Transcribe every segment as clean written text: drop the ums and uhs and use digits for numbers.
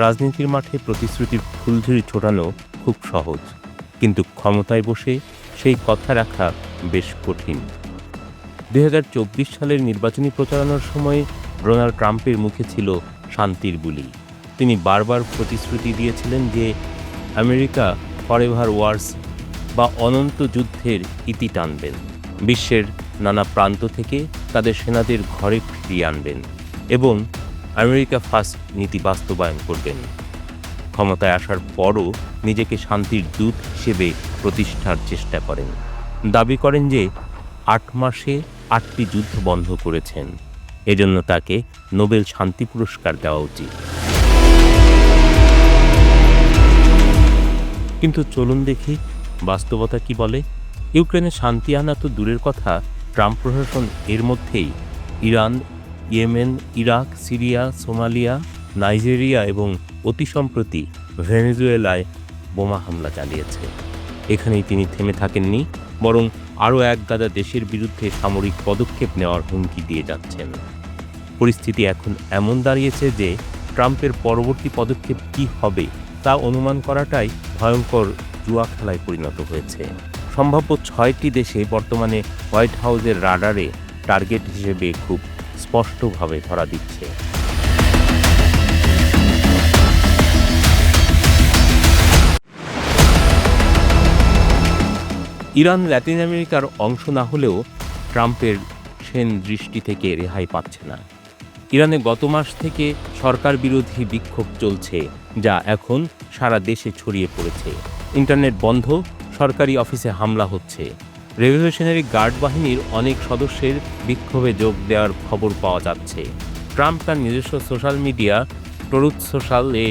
রাজনীতির মাঠে প্রতিশ্রুতির ফুলঝুরি ছোটানো খুব সহজ, কিন্তু ক্ষমতায় বসে সেই কথা রাখা বেশ কঠিন। ২০২৪ সালের নির্বাচনী প্রচারণার সময় ডোনাল্ড ট্রাম্পের মুখে ছিল শান্তির বুলি। তিনি বারবার প্রতিশ্রুতি দিয়েছিলেন যে আমেরিকা ফরএভার ওয়ার্স বা অনন্ত যুদ্ধের ইতি টানবেন, বিশ্বের নানা প্রান্ত থেকে তাদের সেনাদের ঘরে ফিরিয়ে আনবেন এবং আমেরিকা ফার্স্ট নীতি বাস্তবায়ন করবেন। ক্ষমতায় আসার পরও নিজেকে শান্তির দূত হিসেবে প্রতিষ্ঠার চেষ্টা করেন। দাবি করেন যে ৮ মাসে ৮টি যুদ্ধ বন্ধ করেছেন, এজন্য তাকে নোবেল শান্তি পুরস্কার দেওয়া উচিত। কিন্তু চলুন দেখি বাস্তবতা কি বলে। ইউক্রেনে শান্তি আনা তো দূরের কথা, ট্রাম্প প্রশাসন এর মধ্যেই Iran, Yemen, Iraq, Syria, Somalia, Nigeria এবং অতি সম্প্রতি ভেনেজুয়েলায় বোমা হামলা চালিয়েছে। এখানেই তিনি থেমে থাকেননি, বরং আরও একগাদা দেশের বিরুদ্ধে সামরিক পদক্ষেপ নেওয়ার হুমকি দিয়ে যাচ্ছেন। পরিস্থিতি এখন এমন দাঁড়িয়েছে যে ট্রাম্পের পরবর্তী পদক্ষেপ কী হবে তা অনুমান করাটাই ভয়ঙ্কর জুয়া খেলায় পরিণত হয়েছে। সম্ভাব্য 6টি দেশে বর্তমানে হোয়াইট হাউসের রাডারে টার্গেট হিসেবে খুব স্পষ্টভাবে ধরা দিচ্ছে। ইরান ল্যাটিন আমেরিকার অংশ না হলেও ট্রাম্পের সেন দৃষ্টি থেকে রেহাই পাচ্ছে না। ইরানে গত মাস থেকে সরকার বিরোধী বিক্ষোভ চলছে, যা এখন সারা দেশে ছড়িয়ে পড়েছে। ইন্টারনেট বন্ধ, সরকারি অফিসে হামলা হচ্ছে। রেভলিউশনারি গার্ড বাহিনীর অনেক সদস্যের বিক্ষোভে যোগ দেওয়ার খবর পাওয়া যাচ্ছে। ট্রাম্প তার নিজস্ব সোশ্যাল মিডিয়া ট্রুথ সোশ্যালে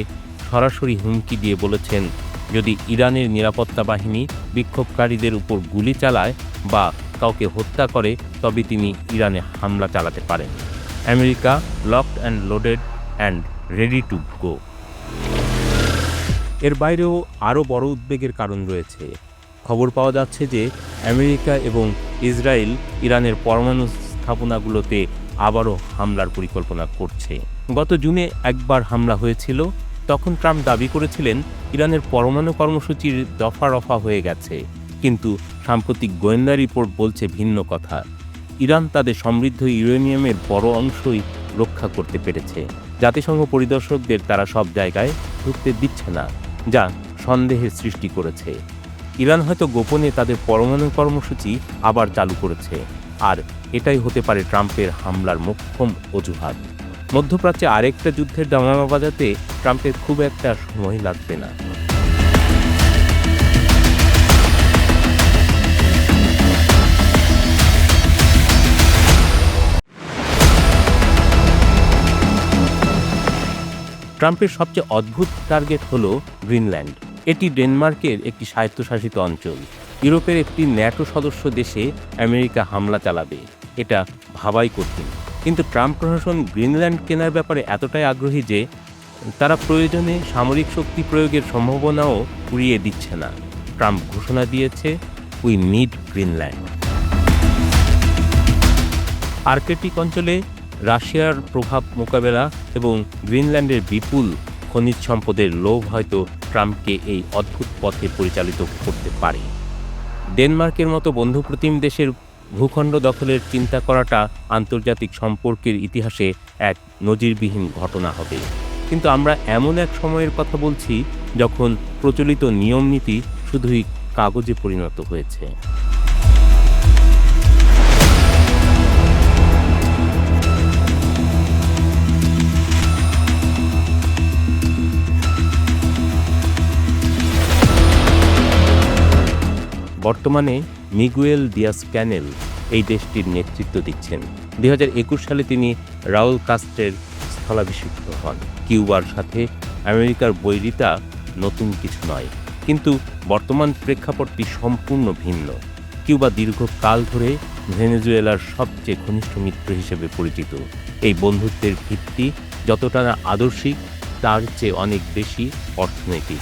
সরাসরি হুমকি দিয়ে বলেছেন, যদি ইরানের নিরাপত্তা বাহিনী বিক্ষোভকারীদের উপর গুলি চালায় বা কাউকে হত্যা করে তবে তিনি ইরানে হামলা চালাতে পারেন। America locked and loaded and ready to go. এর বাইরেও আরও বড় উদ্বেগের কারণ রয়েছে। খবর পাওয়া যাচ্ছে যে আমেরিকা এবং ইসরায়েল ইরানের পরমাণু স্থাপনাগুলোতে আবারও হামলার পরিকল্পনা করছে। গত জুনে একবার হামলা হয়েছিল, তখন ট্রাম্প দাবি করেছিলেন ইরানের পরমাণু কর্মসূচির দফা রফা হয়ে গেছে, কিন্তু সাম্প্রতিক গোয়েন্দা রিপোর্ট বলছে ভিন্ন কথা। ইরান তাদের সমৃদ্ধ ইউরেনিয়ামের বড় অংশই রক্ষা করতে পেরেছে। জাতিসংঘ পরিদর্শকদের তারা সব জায়গায় ঢুকতে দিচ্ছে না, যা সন্দেহের সৃষ্টি করেছে। ইরান হয়তো গোপনে তাদের পরমাণু কর্মসূচি আবার চালু করেছে, আর এটাই হতে পারে ট্রাম্পের হামলার মোক্ষম অজুহাত। মধ্যপ্রাচ্যে আরেকটা যুদ্ধের দামামা বাজাতে ট্রাম্পের খুব একটা সময় লাগবে না। ট্রাম্পের সবচেয়ে অদ্ভুত টার্গেট হল গ্রিনল্যান্ড। এটি ডেনমার্কের একটি স্বায়ত্তশাসিত অঞ্চল। ইউরোপের একটি ন্যাটো সদস্য দেশে আমেরিকা হামলা চালাবে, এটা ভাবাই কঠিন। কিন্তু ট্রাম্প প্রশাসন গ্রিনল্যান্ড কেনার ব্যাপারে এতটাই আগ্রহী যে তারা প্রয়োজনে সামরিক শক্তি প্রয়োগের সম্ভাবনাও উড়িয়ে দিচ্ছে না। ট্রাম্প ঘোষণা দিয়েছে, উই নিড গ্রিনল্যান্ড। আর্কটিক অঞ্চলে রাশিয়ার প্রভাব মোকাবেলা এবং গ্রিনল্যান্ডের বিপুল খনিজ সম্পদের লোভ হয়তো ট্রাম্পকে এই অদ্ভুত পথে পরিচালিত করতে পারে। ডেনমার্কের মতো বন্ধুপ্রতিম দেশের ভূখণ্ড দখলের চিন্তা করাটা আন্তর্জাতিক সম্পর্কের ইতিহাসে এক নজিরবিহীন ঘটনা হবে। কিন্তু আমরা এমন এক সময়ের কথা বলছি যখন প্রচলিত নিয়ম নীতি শুধুই কাগজে পরিণত হয়েছে। বর্তমানে মিগুয়েল দিয়াজ-ক্যানেল এই দেশটির নেতৃত্ব দিচ্ছেন। 2021 সালে তিনি রাউল কাস্ট্রের স্থলাভিষিক্ত হন। কিউবার সাথে আমেরিকার বৈরিতা নতুন কিছু নয়, কিন্তু বর্তমান প্রেক্ষাপটটি সম্পূর্ণ ভিন্ন। কিউবা দীর্ঘকাল ধরে ভেনেজুয়েলার সবচেয়ে ঘনিষ্ঠ মিত্র হিসেবে পরিচিত। এই বন্ধুত্বের ভিত্তি যতটা না আদর্শিক, তার চেয়ে অনেক বেশি অর্থনৈতিক।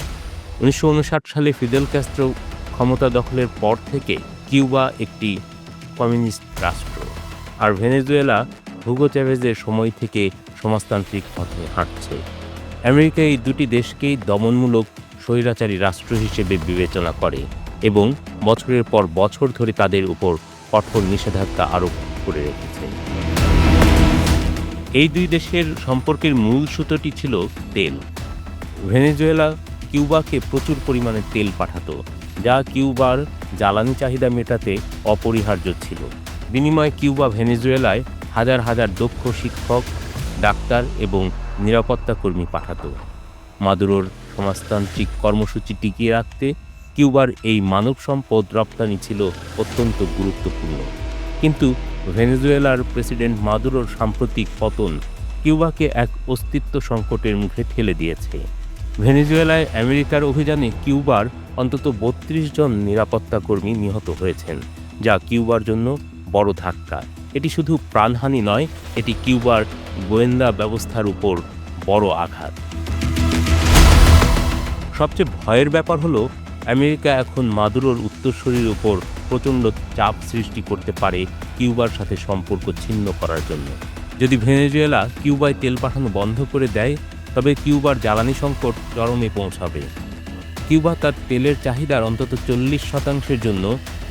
1959 সালে ফিদেল ক্যাস্ট্রো ক্ষমতা দখলের পর থেকে কিউবা একটি কমিউনিস্ট রাষ্ট্র, আর ভেনেজুয়েলা হুগো চ্যাভেজের সময় থেকে সমাজতান্ত্রিক পথে হাঁটছে। আমেরিকা এই দুটি দেশকেই দমনমূলক স্বৈরাচারী রাষ্ট্র হিসেবে বিবেচনা করে এবং বছরের পর বছর ধরে তাদের উপর কঠোর নিষেধাজ্ঞা আরোপ করে রেখেছে। এই দুই দেশের সম্পর্কের মূল সুতোটি ছিল তেল। ভেনেজুয়েলা কিউবাকে প্রচুর পরিমাণে তেল পাঠাতো, যা কিউবার জ্বালানি চাহিদা মেটাতে অপরিহার্য ছিল। বিনিময়ে কিউবা ভেনেজুয়েলায় হাজার হাজার দক্ষ শিক্ষক, ডাক্তার এবং নিরাপত্তা কর্মী পাঠাতো। মাদুরোর সমাজতান্ত্রিক কর্মসূচি টিকিয়ে রাখতে কিউবার এই মানব সম্পদ রপ্তানি ছিল অত্যন্ত গুরুত্বপূর্ণ। কিন্তু ভেনেজুয়েলার প্রেসিডেন্ট মাদুরোর সাম্প্রতিক পতন কিউবাকে এক অস্তিত্ব সংকটের মুখে ঠেলে দিয়েছে। ভেনেজুয়েলায় আমেরিকার অভিযানে কিউবার অন্তত ৩২ জন নিরাপত্তা কর্মী নিহত হয়েছেন, যা কিউবার জন্য বড় ধাক্কা। এটি শুধু প্রাণহানি নয়, এটি কিউবার গোয়েন্দা ব্যবস্থার উপর বড় আঘাত। সবচেয়ে ভয়ের ব্যাপার হলো আমেরিকা এখন মাদুরোর উত্তরসূরির উপর প্রচণ্ড চাপ সৃষ্টি করতে পারে কিউবার সাথে সম্পর্ক ছিন্ন করার জন্য। যদি ভেনেজুয়েলা কিউবায় তেল পাঠানো বন্ধ করে দেয়, তবে কিউবার জ্বালানি সংকট চরমে পৌঁছাবে। কিউবা তার তেলের চাহিদার অন্তত 40% জন্য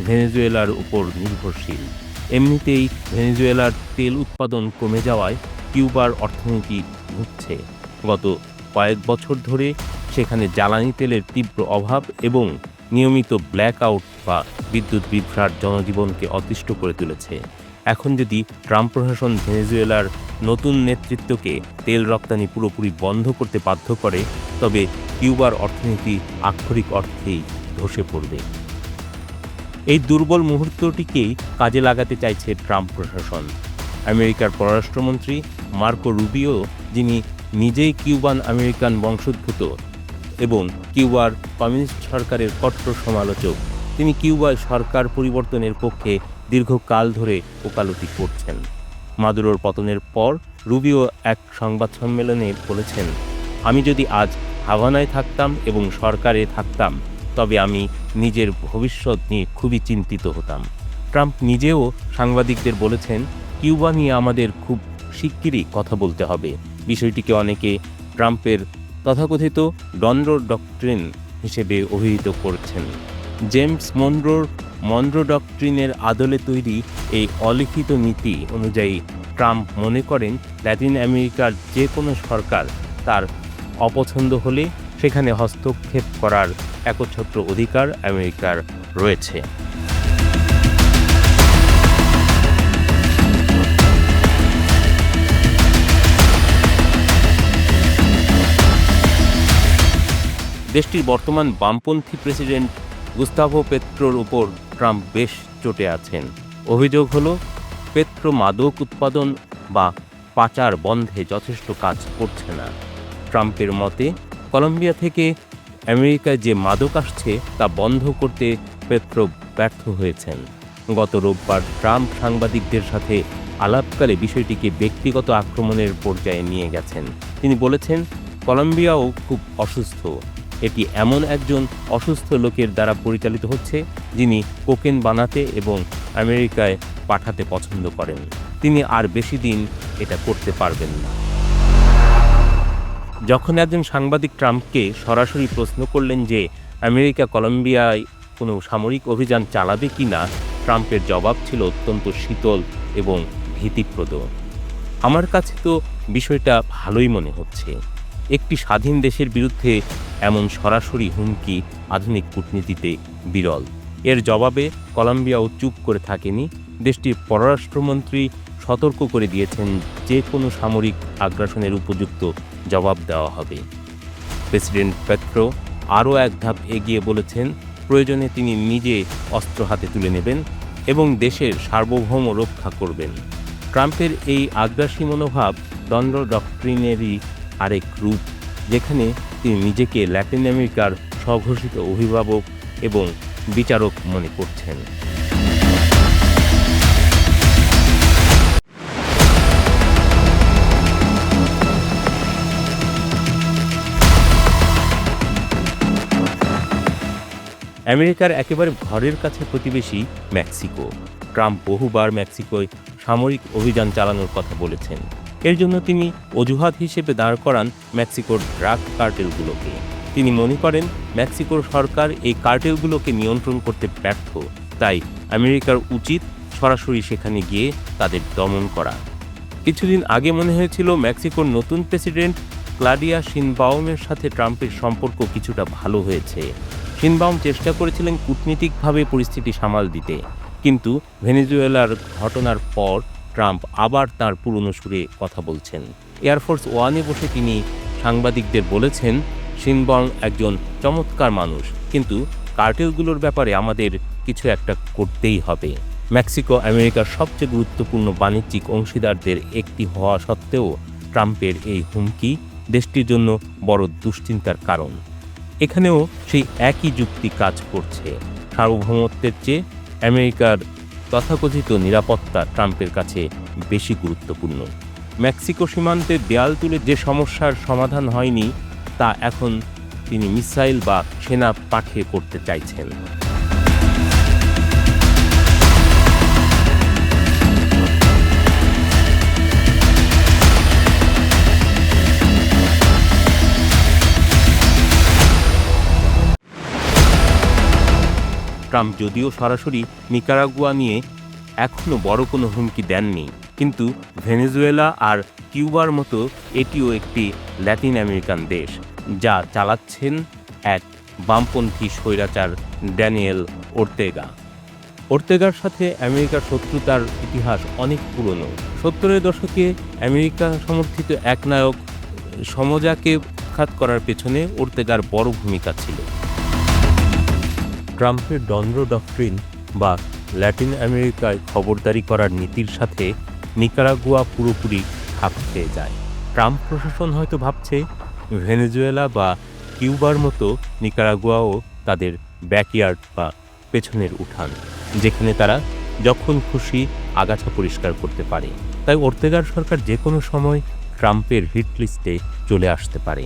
ভেনেজুয়েলার উপর নির্ভরশীল। এমনিতেই ভেনেজুয়েলার তেল উৎপাদন কমে যাওয়ায় কিউবার অর্থনীতি ভুগছে। গত কয়েক বছর ধরে সেখানে জ্বালানি তেলের তীব্র অভাব এবং নিয়মিত ব্ল্যাকআউট বা বিদ্যুৎ বিভ্রাট জনজীবনকে অতিষ্ঠ করে তুলেছে। এখন যদি ট্রাম্প প্রশাসন ভেনেজুয়েলার নতুন নেতৃত্বকে তেল রপ্তানি পুরোপুরি বন্ধ করতে বাধ্য করে, তবে কিউবার অর্থনীতি আক্ষরিক অর্থেই ধসে পড়বে। এই দুর্বল মুহূর্তটিকেই কাজে লাগাতে চাইছে ট্রাম্প প্রশাসন। আমেরিকার পররাষ্ট্রমন্ত্রী মার্কো রুবিও, যিনি নিজেই কিউবান আমেরিকান বংশোদ্ভূত এবং কিউবার কমিউনিস্ট সরকারের কট্টর সমালোচক, তিনি কিউবায় সরকার পরিবর্তনের পক্ষে দীর্ঘকাল ধরে ওকালতি করছেন। মাদুরোর পতনের পর রুবিও এক সংবাদ সম্মেলনে বলেছেন, আমি যদি আজ হাভানায় থাকতাম এবং সরকারে থাকতাম, তবে আমি নিজের ভবিষ্যৎ নিয়ে খুবই চিন্তিত হতাম। ট্রাম্প নিজেও সাংবাদিকদের বলেছেন, কিউবা নিয়ে আমাদের খুব শিগগিরই কথা বলতে হবে। বিষয়টিকে অনেকে ট্রাম্পের তথাকথিত মনরো ডক্ট্রিন হিসেবে অভিহিত করছেন। জেমস মনরো ডক্ট্রিনের আদলে তৈরি এই অলিখিত নীতি অনুযায়ী ট্রাম্প মনে করেন, ল্যাটিন আমেরিকার যে কোনো সরকার তার অপছন্দ হলে সেখানে হস্তক্ষেপ করার একচ্ছত্র অধিকার আমেরিকার রয়েছে। দেশটির বর্তমান বামপন্থী প্রেসিডেন্ট গুস্তাভো পেত্রোর উপর ট্রাম্প বেশ চটে আছেন। অভিযোগ হলো, পেত্রো মাদক উৎপাদন বা পাচার বন্ধে যথেষ্ট কাজ করছে না। ট্রাম্পের মতে, কলম্বিয়া থেকে আমেরিকায় যে মাদক আসছে তা বন্ধ করতে পেত্রো ব্যর্থ হয়েছেন। গত রোববার ট্রাম্প সাংবাদিকদের সাথে আলাপকালে বিষয়টিকে ব্যক্তিগত আক্রমণের পর্যায়ে নিয়ে গেছেন। তিনি বলেছেন, কলম্বিয়াও খুব অসুস্থ। এটি এমন একজন অসুস্থ লোকের দ্বারা পরিচালিত হচ্ছে, যিনি কোকেন বানাতে এবং আমেরিকায় পাঠাতে পছন্দ করেন। তিনি আর বেশি দিন এটা করতে পারবেন না। যখন একজন সাংবাদিক ট্রাম্পকে সরাসরি প্রশ্ন করলেন যে আমেরিকা কলম্বিয়ায় কোনো সামরিক অভিযান চালাবে কি না, ট্রাম্পের জবাব ছিল অত্যন্ত শীতল এবং ভীতিপ্রদ। আমার কাছে তো বিষয়টা ভালোই মনে হচ্ছে। একটি স্বাধীন দেশের বিরুদ্ধে এমন সরাসরি হুমকি আধুনিক কূটনীতিতে বিরল। এর জবাবে কলম্বিয়াও চুপ করে থাকেনি। দেশটির পররাষ্ট্রমন্ত্রী সতর্ক করে দিয়েছেন, যে কোনো সামরিক আগ্রাসনের উপযুক্ত জবাব দেওয়া হবে। প্রেসিডেন্ট পেত্রো আরও এক ধাপ এগিয়ে বলেছেন, প্রয়োজনে তিনি নিজে অস্ত্র হাতে তুলে নেবেন এবং দেশের সার্বভৌম রক্ষা করবেন। ট্রাম্পের এই আগ্রাসী মনোভাব মনরো ডক্ট্রিনেরই আরেক রূপ, যেখানে তিনি নিজেকে ল্যাটিন আমেরিকার স্বঘোষিত অভিভাবক এবং বিচারক মনে করছেন। আমেরিকার একেবারে ঘরের কাছে প্রতিবেশী মেক্সিকো। ট্রাম্প বহুবার মেক্সিকোয় সামরিক অভিযান চালানোর কথা বলেছেন এর জন্য তিনি অজুহাত হিসেবে দাঁড় করান মেক্সিকোর ড্রাগ কার্টেলগুলোকে। তিনি মনে করেন মেক্সিকোর সরকার এই কার্টেলগুলোকে নিয়ন্ত্রণ করতে ব্যর্থ, তাই আমেরিকার উচিত সরাসরি সেখানে গিয়ে তাদের দমন করা। কিছুদিন আগে মনে হয়েছিল মেক্সিকোর নতুন প্রেসিডেন্ট ক্লাডিয়া শিনবাউমের সাথে ট্রাম্পের সম্পর্ক কিছুটা ভালো হয়েছে। শিনবাউম চেষ্টা করেছিলেন কূটনীতিকভাবে পরিস্থিতি সামাল দিতে, কিন্তু ভেনেজুয়েলার ঘটনার পর ট্রাম্প আবার তার পুরনো সুরে কথা বলছেন। এয়ারফোর্স ওয়ানে বসে তিনি সাংবাদিকদের বলেছেন, শিনবাউম একজন চমৎকার মানুষ, কিন্তু কার্টেলগুলোর ব্যাপারে আমাদের কিছু একটা করতেই হবে। মেক্সিকো আমেরিকার সবচেয়ে গুরুত্বপূর্ণ বাণিজ্যিক অংশীদারদের একটি হওয়া সত্ত্বেও ট্রাম্পের এই হুমকি দেশটির জন্য বড় দুশ্চিন্তার কারণ। এখানেও সেই একই যুক্তি কাজ করছে। সার্বভৌমত্বের চেয়ে আমেরিকার তথাকথিত নিরাপত্তা ট্রাম্পের কাছে বেশি গুরুত্বপূর্ণ। মেক্সিকো সীমান্তে দেয়াল তুলে যে সমস্যার সমাধান হয়নি, তা এখন তিনি মিসাইল বা সেনা পাঠিয়ে করতে চাইছেন। ট্রাম্প যদিও সরাসরি নিকারাগুয়া নিয়ে এখনও বড় কোনো হুমকি দেননি, কিন্তু ভেনেজুয়েলা আর কিউবার মতো এটিও একটি ল্যাটিন আমেরিকান দেশ, যা চালাচ্ছেন এক বামপন্থী স্বৈরাচার ড্যানিয়েল ওর্তেগা। ওর্তেগার সাথে আমেরিকার শত্রুতার ইতিহাস অনেক পুরনো। 70-এর দশকে আমেরিকা সমর্থিত এক নায়ক সমজাকে উৎখাত করার পেছনে ওর্তেগার বড় ভূমিকা ছিল। ট্রাম্পের ডনরো ডক্ট্রিন বা ল্যাটিন আমেরিকায় খবরদারি করার নীতির সাথে নিকারাগুয়া পুরোপুরি খাপ খেয়ে যায়। ট্রাম্প প্রশাসন হয়তো ভাবছে ভেনেজুয়েলা বা কিউবার মতো নিকারাগুয়াও তাদের ব্যাকইয়ার্ড বা পেছনের উঠান, যেখানে তারা যখন খুশি আগাছা পরিষ্কার করতে পারে। তাই ওর্তেগার সরকার যে কোনো সময় ট্রাম্পের হিট লিস্টে চলে আসতে পারে।